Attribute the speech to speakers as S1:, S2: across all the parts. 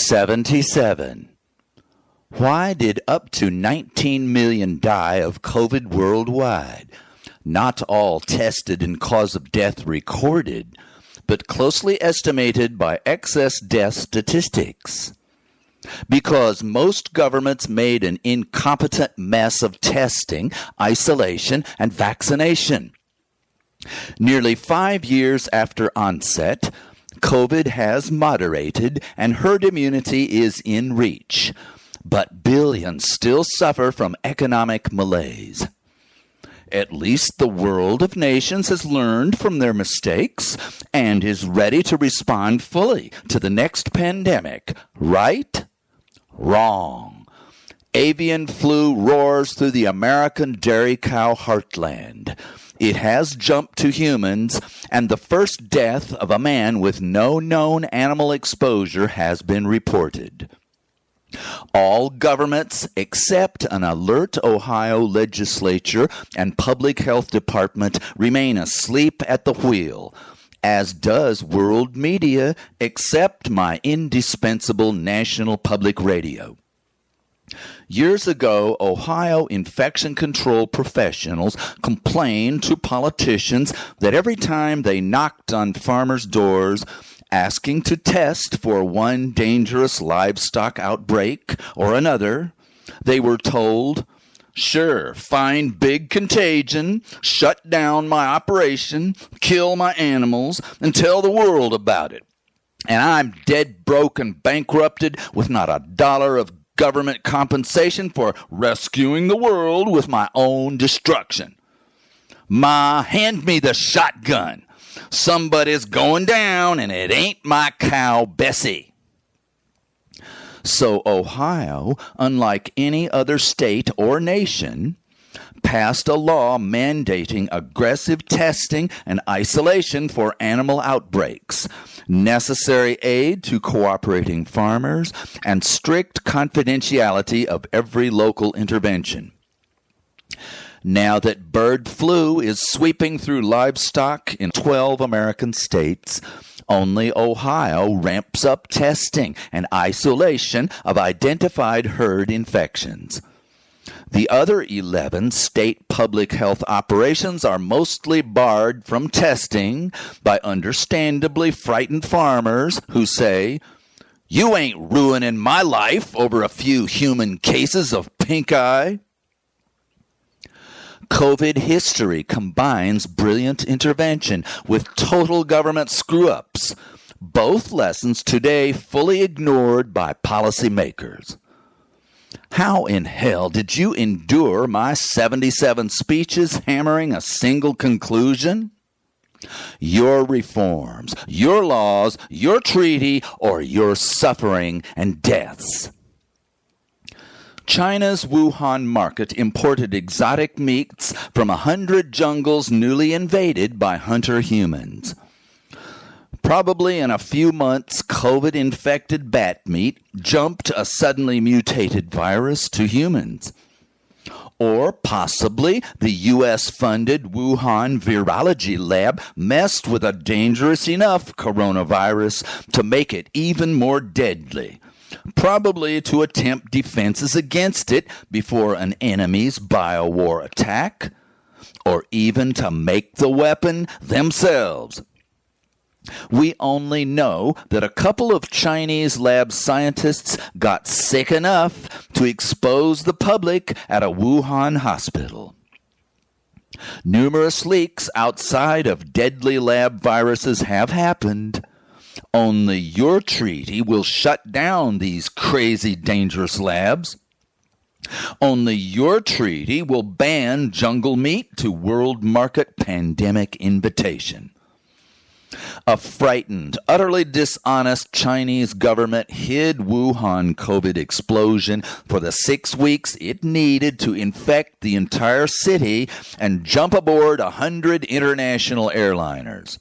S1: 77. Why did up to 19 million die of COVID worldwide? Not all tested and cause of death recorded, but closely estimated by excess death statistics. Because most governments made an incompetent mess of testing, isolation, and vaccination. Nearly 5 years after onset, COVID has moderated and herd immunity is in reach, but billions still suffer from economic malaise. At least the world of nations has learned from their mistakes and is ready to respond fully to the next pandemic, right? Wrong. Avian flu roars through the American dairy cow heartland. It has jumped to humans, and the first death of a man with no known animal exposure has been reported. All governments except an alert Ohio legislature and public health department remain asleep at the wheel, as does world media except my indispensable national public radio. Years ago, Ohio infection control professionals complained to politicians that every time they knocked on farmers' doors asking to test for one dangerous livestock outbreak or another, they were told, "Sure, find big contagion, shut down my operation, kill my animals, and tell the world about it. And I'm dead broke and bankrupted with not a dollar of government compensation for rescuing the world with my own destruction. Ma, hand me the shotgun. Somebody's going down, and it ain't my cow Bessie." So Ohio, unlike any other state or nation, passed a law mandating aggressive testing and isolation for animal outbreaks, necessary aid to cooperating farmers, and strict confidentiality of every local intervention. Now that bird flu is sweeping through livestock in 12 American states, only Ohio ramps up testing and isolation of identified herd infections. The other 11 state public health operations are mostly barred from testing by understandably frightened farmers who say, "You ain't ruining my life over a few human cases of pink eye." COVID history combines brilliant intervention with total government screw-ups, both lessons today fully ignored by policymakers. How in hell did you endure my 77 speeches hammering a single conclusion? Your reforms, your laws, your treaty, or your suffering and deaths. China's Wuhan market imported exotic meats from 100 jungles newly invaded by hunter humans. Probably in a few months, COVID-infected bat meat jumped a suddenly mutated virus to humans. Or possibly the U.S.-funded Wuhan Virology Lab messed with a dangerous enough coronavirus to make it even more deadly, probably to attempt defenses against it before an enemy's biowar attack, or even to make the weapon themselves. We only know that a couple of Chinese lab scientists got sick enough to expose the public at a Wuhan hospital. Numerous leaks outside of deadly lab viruses have happened. Only your treaty will shut down these crazy, dangerous labs. Only your treaty will ban jungle meat to world market pandemic invitation. A frightened, utterly dishonest Chinese government hid Wuhan COVID explosion for the 6 weeks it needed to infect the entire city and jump aboard 100 international airliners.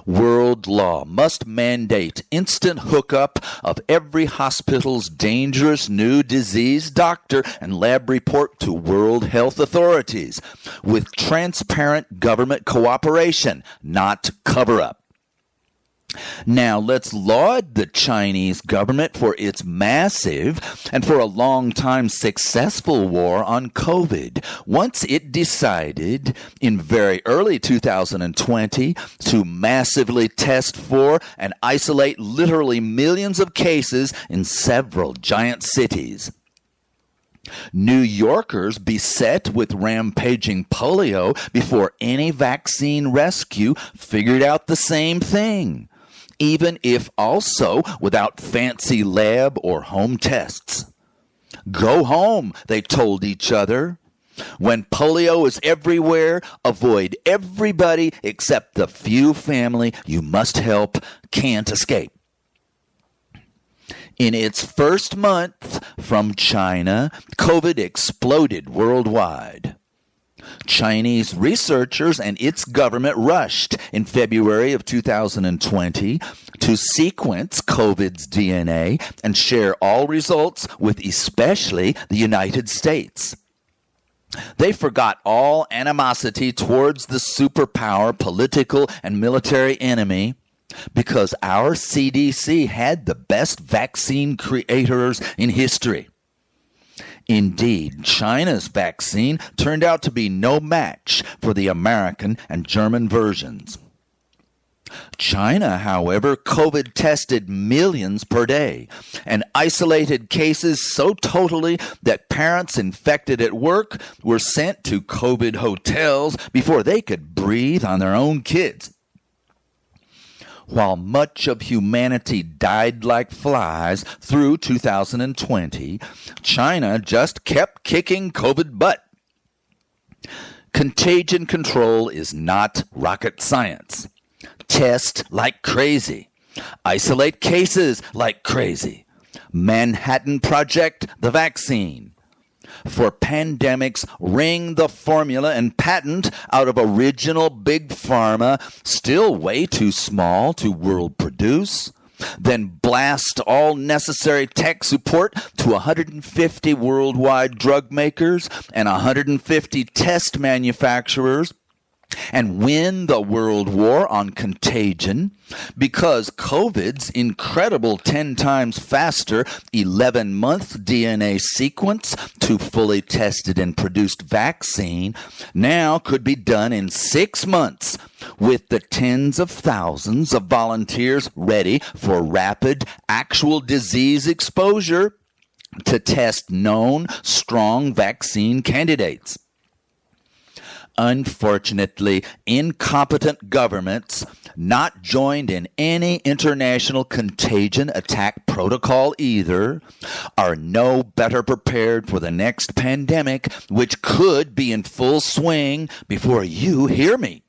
S1: World law must mandate instant hookup of every hospital's dangerous new disease doctor and lab report to World Health authorities with transparent government cooperation, not cover-up. Now, let's laud the Chinese government for its massive and for a long time successful war on COVID. Once it decided in very early 2020 to massively test for and isolate literally millions of cases in several giant cities. New Yorkers beset with rampaging polio before any vaccine rescue figured out the same thing, even if also without fancy lab or home tests. Go home, they told each other. When polio is everywhere, avoid everybody except the few family you must help can't escape. In its first month from China, COVID exploded worldwide. Chinese researchers and its government rushed in February of 2020 to sequence COVID's DNA and share all results with especially the United States. They forgot all animosity towards the superpower political and military enemy because our CDC had the best vaccine creators in history. Indeed, China's vaccine turned out to be no match for the American and German versions. China, however, COVID tested millions per day and isolated cases so totally that parents infected at work were sent to COVID hotels before they could breathe on their own kids. While much of humanity died like flies through 2020, China just kept kicking COVID butt. Contagion control is not rocket science. Test like crazy. Isolate cases like crazy. Manhattan Project the vaccine. For pandemics, wring the formula and patent out of original big pharma, still way too small to world produce. Then blast all necessary tech support to 150 worldwide drug makers and 150 test manufacturers, and win the world war on contagion because COVID's incredible 10 times faster 11-month DNA sequence to fully tested and produced vaccine now could be done in 6 months with the tens of thousands of volunteers ready for rapid actual disease exposure to test known strong vaccine candidates. Unfortunately, incompetent governments, not joined in any international contagion attack protocol either, are no better prepared for the next pandemic, which could be in full swing before you hear me.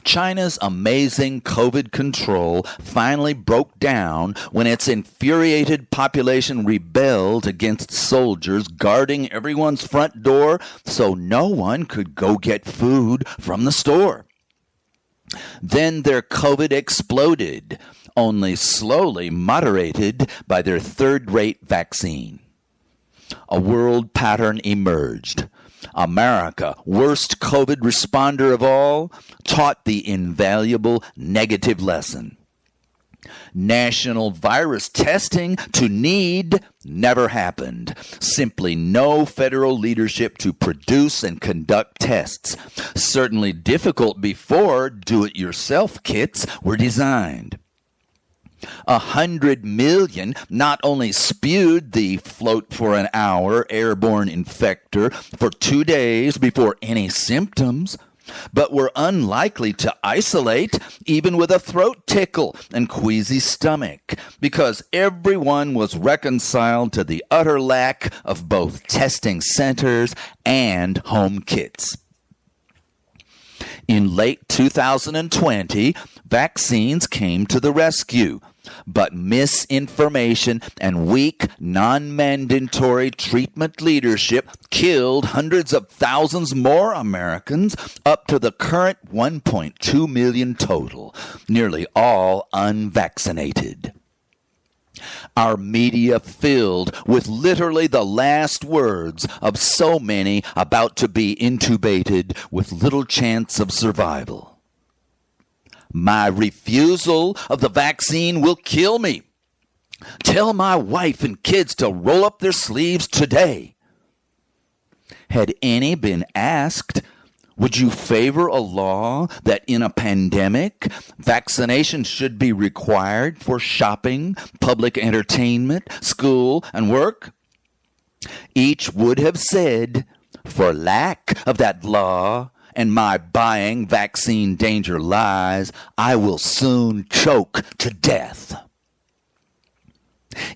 S1: China's amazing COVID control finally broke down when its infuriated population rebelled against soldiers guarding everyone's front door so no one could go get food from the store. Then their COVID exploded, only slowly moderated by their third-rate vaccine. A world pattern emerged. America, worst COVID responder of all, taught the invaluable negative lesson. National virus testing to need never happened. Simply no federal leadership to produce and conduct tests. Certainly difficult before do-it-yourself kits were designed. 100 million not only spewed the float for an hour airborne infector for 2 days before any symptoms, but were unlikely to isolate even with a throat tickle and queasy stomach, because everyone was reconciled to the utter lack of both testing centers and home kits. In late 2020, vaccines came to the rescue, but misinformation and weak, non-mandatory treatment leadership killed hundreds of thousands more Americans, up to the current 1.2 million total, nearly all unvaccinated. Our media filled with literally the last words of so many about to be intubated with little chance of survival. My refusal of the vaccine will kill me. Tell my wife and kids to roll up their sleeves today. Had any been asked, would you favor a law that in a pandemic, vaccination should be required for shopping, public entertainment, school, and work? Each would have said, for lack of that law and my buying vaccine danger lies, I will soon choke to death.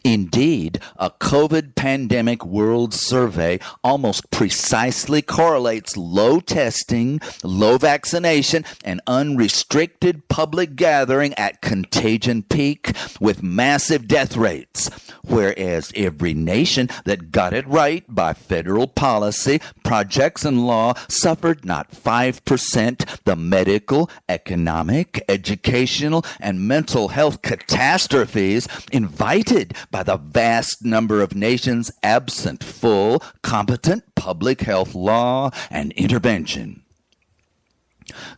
S1: Indeed, a COVID pandemic world survey almost precisely correlates low testing, low vaccination, and unrestricted public gathering at contagion peak with massive death rates, whereas every nation that got it right by federal policy, projects, and law suffered not 5% the medical, economic, educational, and mental health catastrophes invited by the vast number of nations absent full, competent public health law and intervention.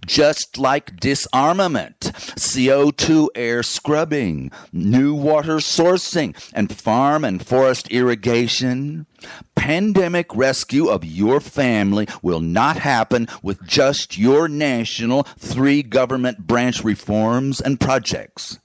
S1: Just like disarmament, CO2 air scrubbing, new water sourcing, and farm and forest irrigation, pandemic rescue of your family will not happen with just your national 3 government branch reforms and projects.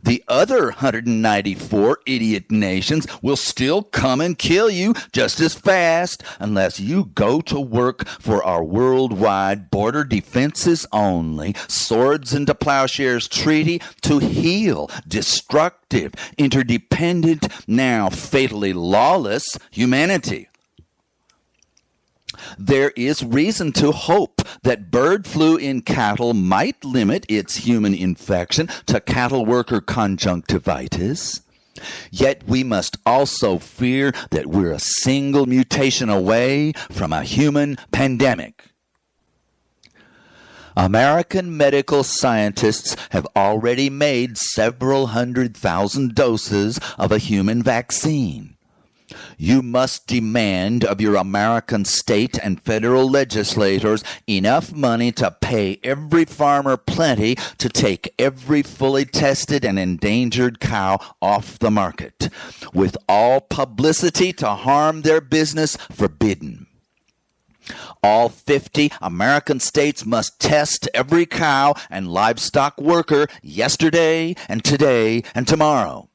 S1: The other 194 idiot nations will still come and kill you just as fast unless you go to work for our worldwide border defenses only, swords into plowshares treaty to heal destructive, interdependent, now fatally lawless humanity. There is reason to hope that bird flu in cattle might limit its human infection to cattle worker conjunctivitis. Yet we must also fear that we're a single mutation away from a human pandemic. American medical scientists have already made several 100,000 doses of a human vaccine. You must demand of your American state and federal legislators enough money to pay every farmer plenty to take every fully tested and endangered cow off the market, with all publicity to harm their business forbidden. All 50 American states must test every cow and livestock worker yesterday and today and tomorrow.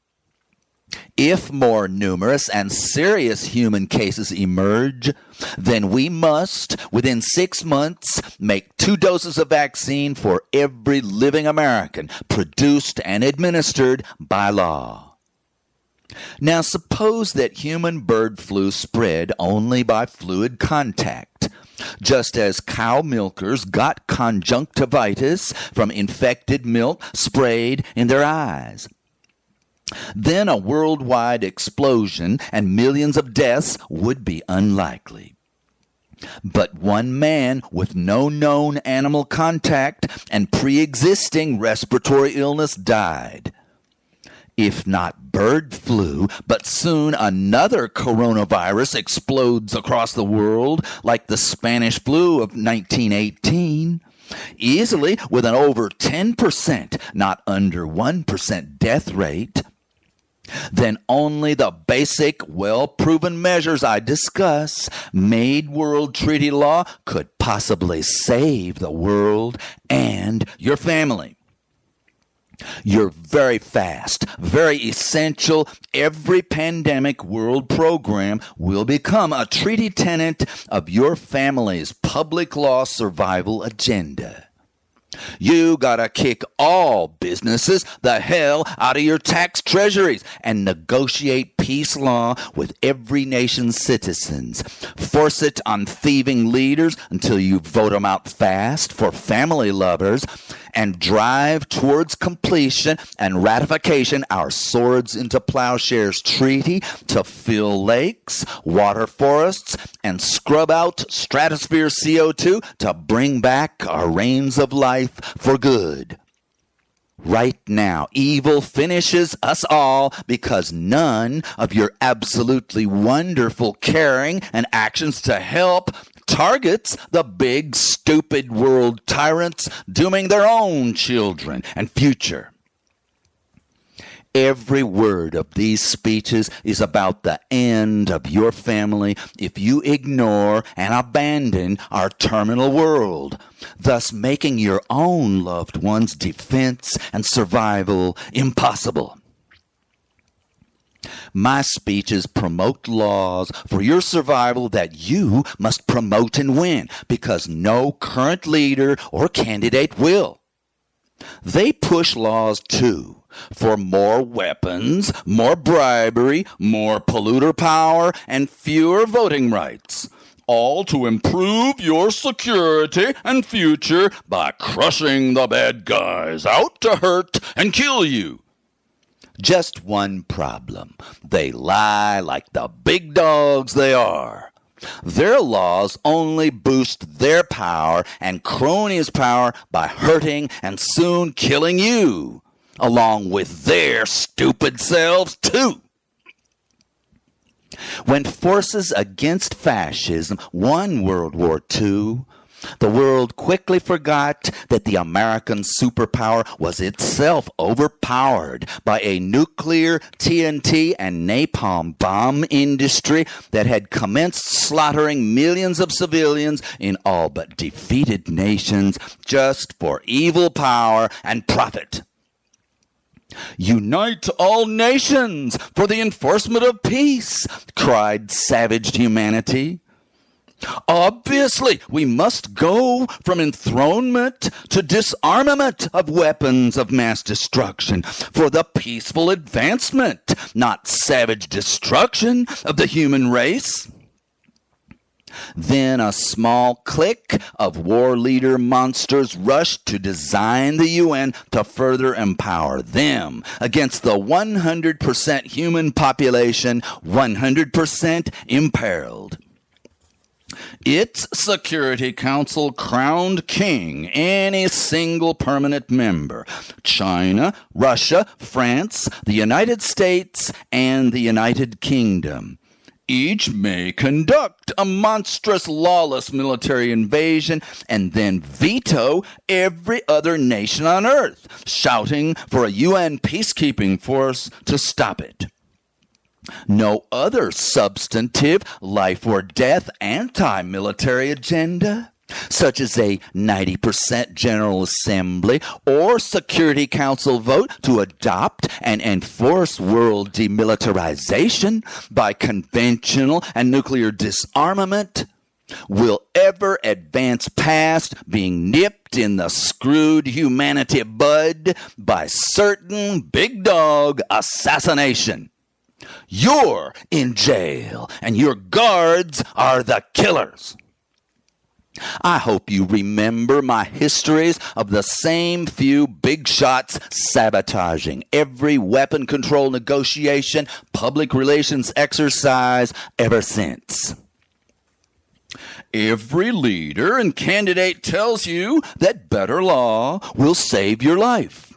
S1: If more numerous and serious human cases emerge, then we must, within 6 months, make 2 doses of vaccine for every living American, produced and administered by law. Now suppose that human bird flu spread only by fluid contact, just as cow milkers got conjunctivitis from infected milk sprayed in their eyes. Then a worldwide explosion and millions of deaths would be unlikely. But one man with no known animal contact and pre-existing respiratory illness died. If not bird flu, but soon another coronavirus explodes across the world like the Spanish flu of 1918. Easily with an over 10%, not under 1% death rate, then only the basic, well-proven measures I discuss, made world treaty law, could possibly save the world and your family. Your very fast, very essential, every pandemic world program will become a treaty tenet of your family's public law survival agenda. You gotta kick all businesses the hell out of your tax treasuries and negotiate peace law with every nation's citizens. Force it on thieving leaders until you vote them out fast for family lovers, and drive towards completion and ratification our Swords into Plowshares Treaty to fill lakes, water forests, and scrub out stratosphere CO2 to bring back our reigns of life for good. Right now, evil finishes us all because none of your absolutely wonderful caring and actions to help targets the big, stupid world tyrants dooming their own children and future. Every word of these speeches is about the end of your family if you ignore and abandon our terminal world, thus making your own loved ones' defense and survival impossible. My speeches promote laws for your survival that you must promote and win, because no current leader or candidate will. They push laws too, for more weapons, more bribery, more polluter power, and fewer voting rights, all to improve your security and future by crushing the bad guys out to hurt and kill you. Just one problem: they lie like the big dogs they are. Their laws only boost their power and cronies' power by hurting and soon killing you, along with their stupid selves too. When forces against fascism won World War II, the world quickly forgot that the American superpower was itself overpowered by a nuclear, TNT, and napalm bomb industry that had commenced slaughtering millions of civilians in all but defeated nations just for evil power and profit. "Unite all nations for the enforcement of peace," cried savage humanity. Obviously, we must go from enthronement to disarmament of weapons of mass destruction for the peaceful advancement, not savage destruction of the human race. Then a small clique of war leader monsters rushed to design the UN to further empower them against the 100% human population, 100% imperiled. Its Security Council crowned king any single permanent member: China, Russia, France, the United States, and the United Kingdom. Each may conduct a monstrous, lawless military invasion and then veto every other nation on earth, shouting for a UN peacekeeping force to stop it. No other substantive, life or death anti-military agenda, such as a 90% General Assembly or Security Council vote to adopt and enforce world demilitarization by conventional and nuclear disarmament, will ever advance past being nipped in the screwed humanity bud by certain big dog assassination. You're in jail, and your guards are the killers. I hope you remember my histories of the same few big shots sabotaging every weapon control negotiation, public relations exercise ever since. Every leader and candidate tells you that better law will save your life.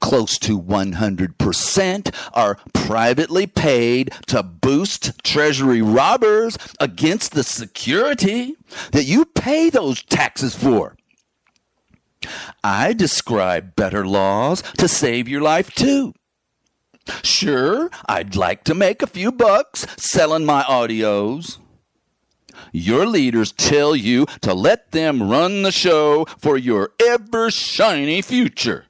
S1: Close to 100% are privately paid to boost Treasury robbers against the security that you pay those taxes for. I describe better laws to save your life too. Sure, I'd like to make a few bucks selling my audios. Your leaders tell you to let them run the show for your ever-shiny future.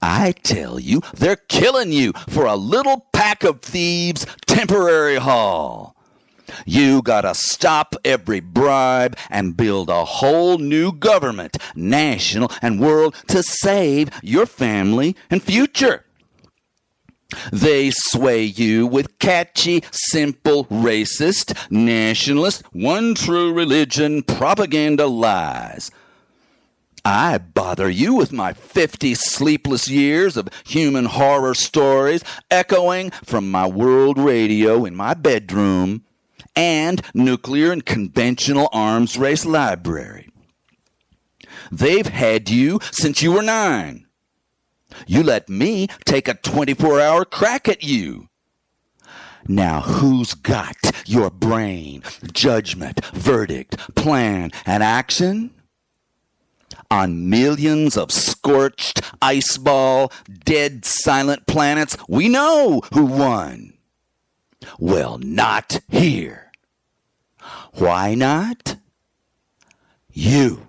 S1: I tell you, they're killing you for a little pack of thieves temporary haul. You gotta stop every bribe and build a whole new government, national and world, to save your family and future. They sway you with catchy, simple, racist, nationalist, one true religion propaganda lies. I bother you with my 50 sleepless years of human horror stories echoing from my world radio in my bedroom and nuclear and conventional arms race library. They've had you since you were 9. You let me take a 24-hour crack at you. Now who's got your brain, judgment, verdict, plan, and action on millions of scorched, ice ball, dead, silent planets, we know who won. Well, not here. Why not? You.